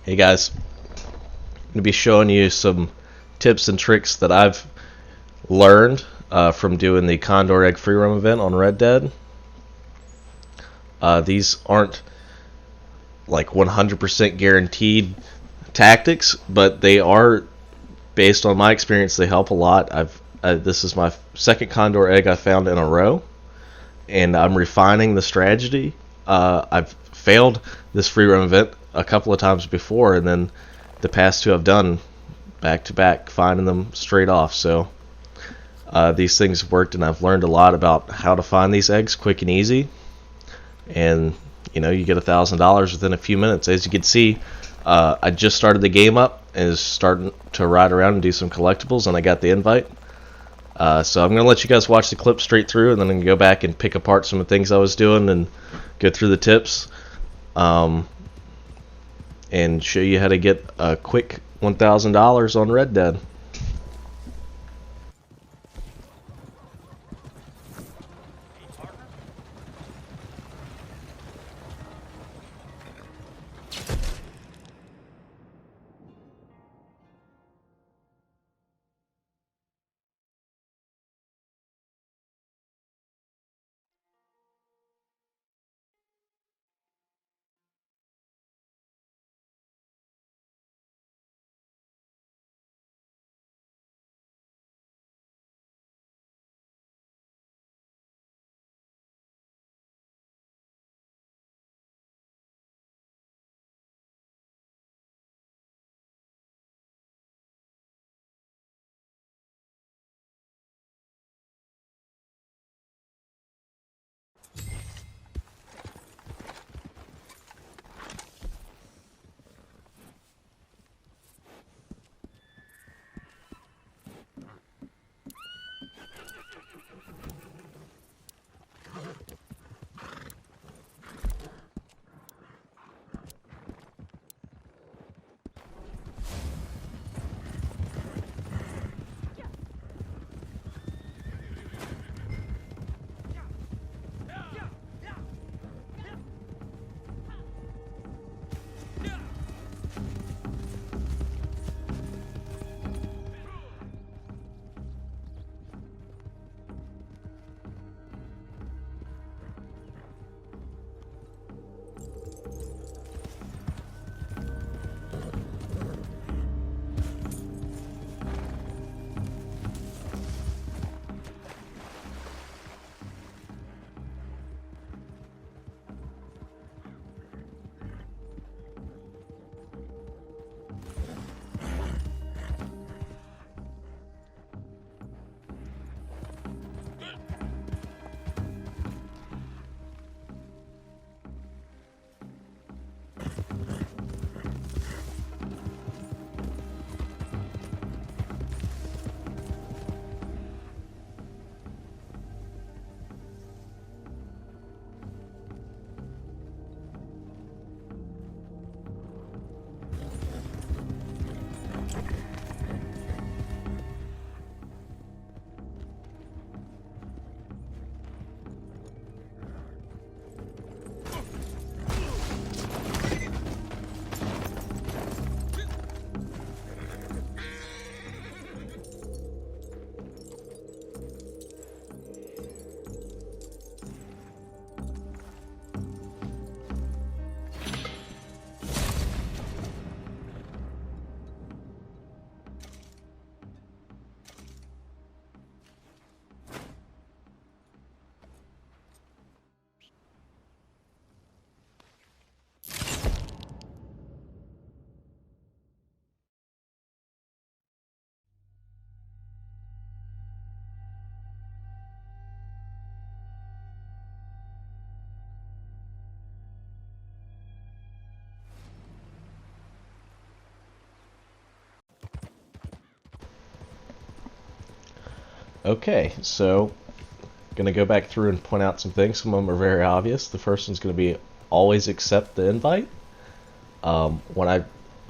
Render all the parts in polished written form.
Hey guys, I'm going to be showing you some tips and tricks that I've learned from doing the Condor egg free roam event on Red Dead. These aren't like 100% guaranteed tactics, but they are, based on my experience, they help a lot. This is my second Condor egg I found in a row, and I'm refining the strategy. I've failed this free roam event a couple of times before, and then the past two I've done back to back, finding them straight off. So these things worked, and I've learned a lot about how to find these eggs quick and easy. And you get $1,000 within a few minutes. As you can see, I just started the game up and is starting to ride around and do some collectibles, and I got the invite. So I'm going to let you guys watch the clip straight through, and then I'm going to go back and pick apart some of the things I was doing and go through the tips, and show you how to get a quick $1,000 on Red Dead. Okay, so gonna go back through and point out some things. Some of them are very obvious. The first one's gonna be always accept the invite. When I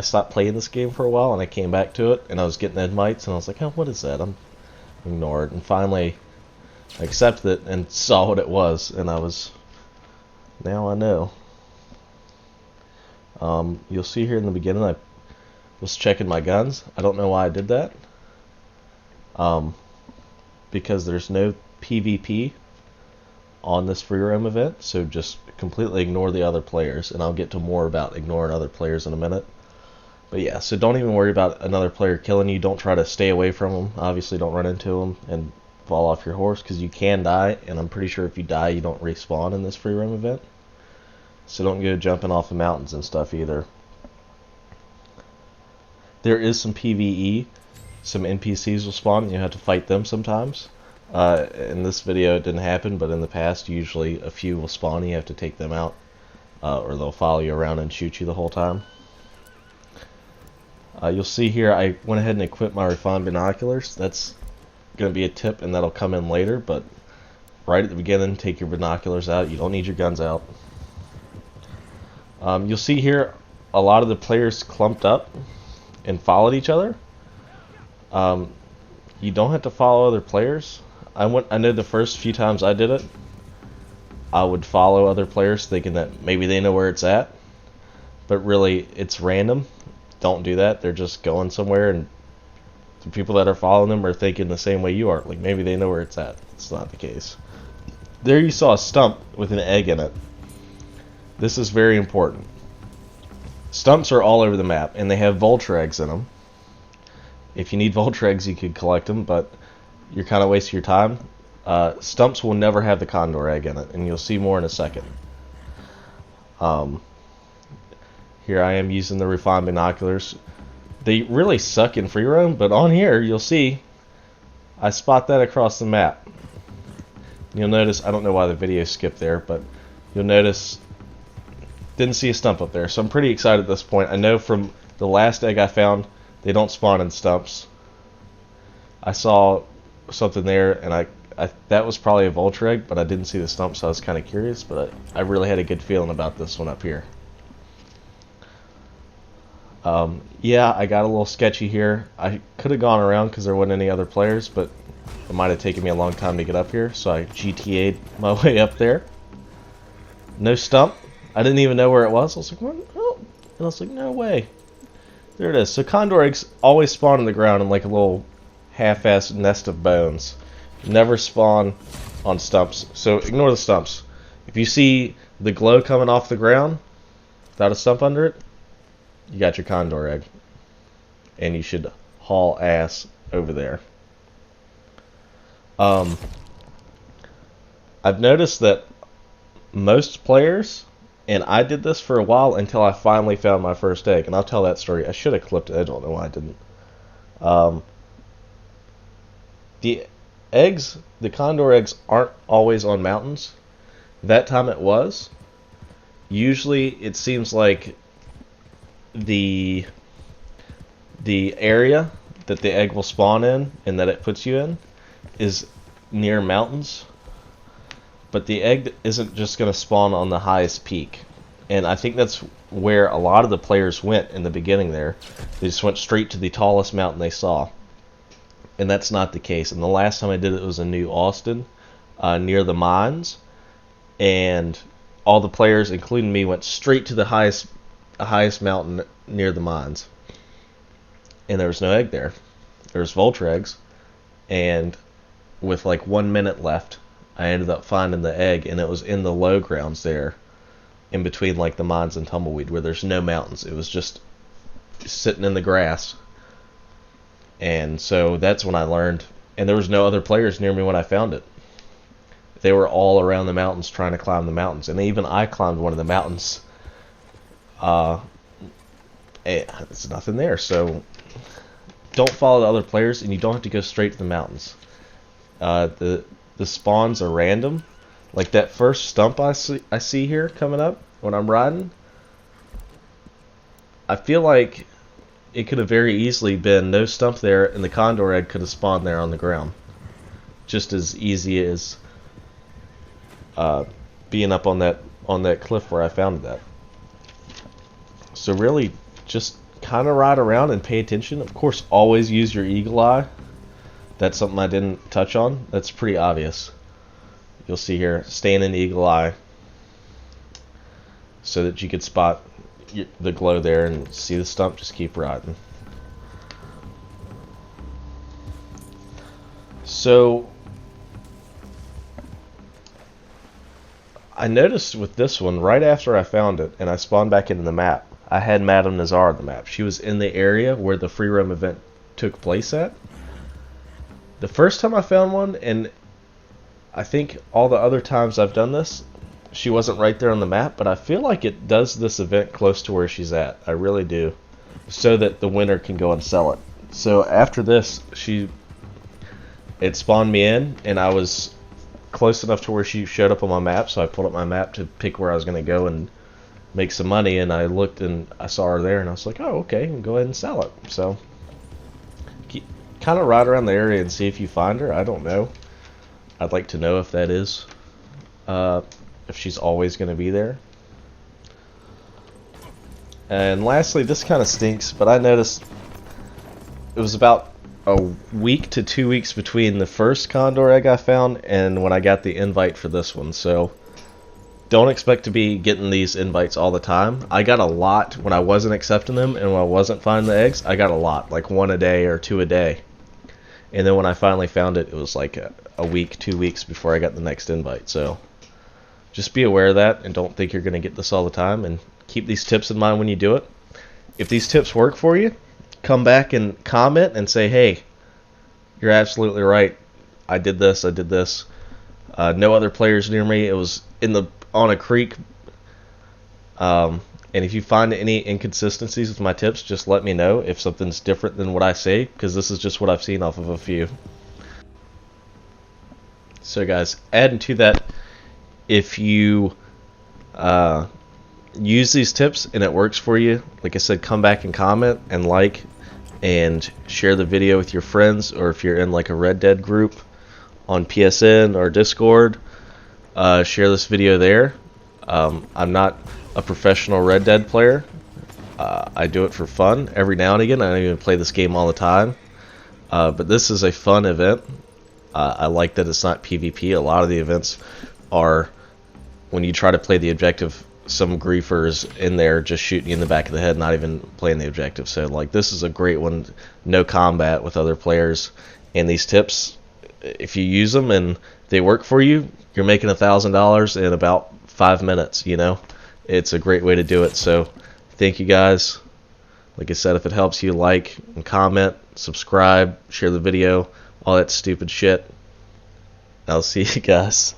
stopped playing this game for a while and I came back to it and I was getting invites and I was like, oh, what is that? I'm ignored. And finally I accepted it and saw what it was, and now I know. You'll see here in the beginning I was checking my guns. I don't know why I did that. Because there's no PvP on this free roam event, so just completely ignore the other players, and I'll get to more about ignoring other players in a minute. But yeah, so don't even worry about another player killing you. Don't try to stay away from them. Obviously, don't run into them and fall off your horse, because you can die, and I'm pretty sure if you die, you don't respawn in this free roam event. So don't go jumping off the mountains and stuff either. There is some PvE. Some NPCs will spawn, and you have to fight them sometimes. In this video it didn't happen, but in the past usually a few will spawn and you have to take them out, or they'll follow you around and shoot you the whole time. You'll see here I went ahead and equipped my refined binoculars. That's going to be a tip, and that'll come in later, but right at the beginning, take your binoculars out. You don't need your guns out. You'll see here a lot of the players clumped up and followed each other. You don't have to follow other players. I know the first few times I did it, I would follow other players thinking that maybe they know where it's at, but really it's random. Don't do that. They're just going somewhere, and the people that are following them are thinking the same way you are. Like, maybe they know where it's at. It's not the case. There you saw a stump with an egg in it. This is very important. Stumps are all over the map, and they have vulture eggs in them. If you need vulture eggs, you could collect them, but you're kind of wasting your time. Stumps will never have the condor egg in it, and you'll see more in a second. Here I am using the refined binoculars. They really suck in free roam, but on here you'll see I spot that across the map. You'll notice, I don't know why the video skipped there, but you'll notice didn't see a stump up there, so I'm pretty excited at this point. I know from the last egg I found, they don't spawn in stumps. I saw something there, and that was probably a vulture egg, but I didn't see the stump, so I was kind of curious, but I really had a good feeling about this one up here. Yeah, I got a little sketchy here. I could have gone around because there wasn't any other players, but it might have taken me a long time to get up here, so I GTA'd my way up there. No stump. I didn't even know where it was. I was like, what? Oh. And I was like, no way. There it is. So condor eggs always spawn on the ground in like a little half-assed nest of bones. Never spawn on stumps. So ignore the stumps. If you see the glow coming off the ground without a stump under it, you got your condor egg. And you should haul ass over there. I've noticed that most players, and I did this for a while until I finally found my first egg, and I'll tell that story. I should have clipped it. I don't know why I didn't. The eggs, the condor eggs, aren't always on mountains. That time it was. Usually it seems like the area that the egg will spawn in and that it puts you in is near mountains. But the egg isn't just going to spawn on the highest peak. And I think that's where a lot of the players went in the beginning there. They just went straight to the tallest mountain they saw. And that's not the case. And the last time I did it was in New Austin, near the mines. And all the players, including me, went straight to the highest mountain near the mines. And there was no egg there. There was vulture eggs. And with like 1 minute left, I ended up finding the egg, and it was in the low grounds there, in between like the mines and tumbleweed, where there's no mountains. It was just sitting in the grass. And so that's when I learned, and there was no other players near me when I found it. They were all around the mountains trying to climb the mountains, and even I climbed one of the mountains. There's nothing there, so don't follow the other players, and you don't have to go straight to the mountains. The spawns are random. Like that first stump I see here coming up when I'm riding, I feel like it could have very easily been no stump there, and the condor egg could have spawned there on the ground. Just as easy as being up on that cliff where I found that. So really, just kind of ride around and pay attention. Of course, always use your eagle eye. That's something I didn't touch on. That's pretty obvious. You'll see here, staying in the eagle eye so that you could spot the glow there, and see the stump, just keep riding. So I noticed with this one, right after I found it and I spawned back into the map, I had Madame Nazar on the map. She was in the area where the free roam event took place at. The first time I found one, and I think all the other times I've done this, she wasn't right there on the map, but I feel like it does this event close to where she's at. I really do. So that the winner can go and sell it. So after this, it spawned me in, and I was close enough to where she showed up on my map, so I pulled up my map to pick where I was going to go and make some money, and I looked and I saw her there, and I was like, oh, okay, and go ahead and sell it. So kind of ride around the area and see if you find her. I don't know. I'd like to know if that is, if she's always going to be there. And lastly, this kind of stinks, but I noticed it was about a week to 2 weeks between the first Condor egg I found and when I got the invite for this one. So don't expect to be getting these invites all the time. I got a lot when I wasn't accepting them, and when I wasn't finding the eggs, I got a lot, like 1 a day or 2 a day. And then when I finally found it, it was like a week, 2 weeks before I got the next invite. So just be aware of that, and don't think you're going to get this all the time, and keep these tips in mind when you do it. If these tips work for you, come back and comment and say, hey, you're absolutely right. I did this. No other players near me. It was on a creek. And if you find any inconsistencies with my tips, just let me know if something's different than what I say, because this is just what I've seen off of a few. So guys, adding to that, if you use these tips and it works for you, like I said, come back and comment and like and share the video with your friends, or if you're in like a Red Dead group on PSN or Discord, share this video there. I'm not a professional Red Dead player. I do it for fun every now and again. I don't even play this game all the time, but this is a fun event. I like that it's not PvP. A lot of the events are, when you try to play the objective, some griefers in there just shooting you in the back of the head, not even playing the objective. So like, this is a great one, no combat with other players, and these tips, if you use them and they work for you, you're making $1,000 in about 5 minutes. You know, it's a great way to do it. So thank you guys. Like I said, if it helps you, like and comment, subscribe, share the video, all that stupid shit. I'll see you guys.